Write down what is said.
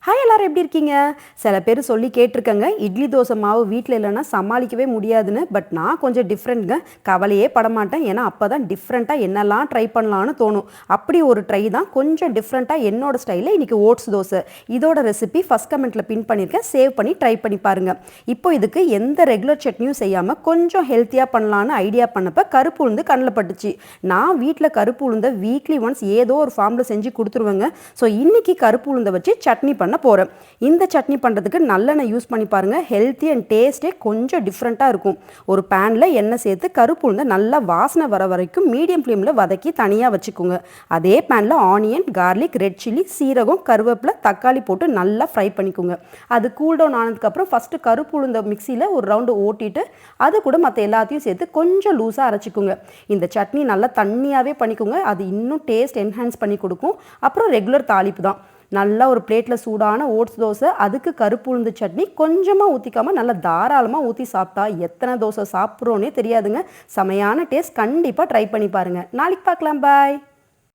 Hi எல்லாரும் எப்படி இருக்கீங்க? சில பேர் சொல்லி கேட்டிருக்கங்க, இட்லி தோசை மாவு வீட்டில் இல்லைன்னா சமாளிக்கவே முடியாதுன்னு. பட் நான் கொஞ்சம் டிஃப்ரெண்ட்ங்க. கவலையே படமாட்டேன். ஏன்னா அப்போ தான் டிஃப்ரெண்ட்டாக என்னெல்லாம் ட்ரை பண்ணலான்னு தோணும். அப்படி ஒரு ட்ரை தான் கொஞ்சம் டிஃப்ரெண்ட்டாக என்னோட ஸ்டைலில் இன்றைக்கி ஓட்ஸ் தோசை. இதோட ரெசிபி ஃபஸ்ட் கமெண்ட்டில் பின் பண்ணியிருக்கேன். சேவ் பண்ணி ட்ரை பண்ணி பாருங்கள். இப்போ இதுக்கு எந்த ரெகுலர் சட்னியும் செய்யாமல் கொஞ்சம் ஹெல்த்தியாக பண்ணலான்னு ஐடியா பண்ணப்போ கருப்பு உளுந்து கண்ணில் பட்டுச்சு. நான் வீட்டில் கருப்பு உளுந்தை வீக்லி ஒன்ஸ் ஏதோ ஒரு ஃபார்மில் செஞ்சு கொடுத்துருவேங்க. ஸோ இன்றைக்கி கருப்பு உளுந்தை வச்சு சட்னி பண்ண போகிறேன். இந்த சட்னி பண்ணுறதுக்கு நல்லெண்ணெய் யூஸ் பண்ணி பாருங்கள். ஹெல்த்தி அண்ட் டேஸ்ட்டே கொஞ்சம் டிஃப்ரெண்ட்டாக இருக்கும். ஒரு பேனில் எண்ணெய் சேர்த்து கருப்பு உளுந்தை நல்லா வாசனை வர வரைக்கும் மீடியம் ஃப்ளேமில் வதக்கி தனியாக வச்சுக்கோங்க. அதே பேனில் ஆனியன், கார்லிக், ரெட் சில்லி, சீரகம், கருவேப்பிலை, தக்காளி போட்டு நல்லா ஃப்ரை பண்ணிக்கோங்க. அது கூல் டவுன் ஆனதுக்கப்புறம் ஃபஸ்ட்டு கருப்பு உளுந்தை மிக்சியில் ஒரு ரவுண்டு ஓட்டிட்டு அது கூட மற்ற எல்லாத்தையும் சேர்த்து கொஞ்சம் லூஸாக அரைச்சிக்கோங்க. இந்த சட்னி நல்லா தண்ணியாகவே பண்ணிக்கோங்க. அது இன்னும் டேஸ்ட் என்ஹான்ஸ் பண்ணி கொடுக்கும். அப்புறம் ரெகுலர் தாளிப்பு தான். நல்லா ஒரு பிளேட்டில் சூடான ஓட்ஸ் தோசை, அதுக்கு கருப்பு உளுந்து சட்னி கொஞ்சமாக ஊற்றிக்காமல் நல்லா தாராளமாக ஊற்றி சாப்பிட்டா எத்தனை தோசை சாப்பிட்றோன்னே தெரியாதுங்க. செமையான டேஸ்ட். கண்டிப்பாக ட்ரை பண்ணி பாருங்கள். நாளைக்கு பார்க்கலாம். பாய்.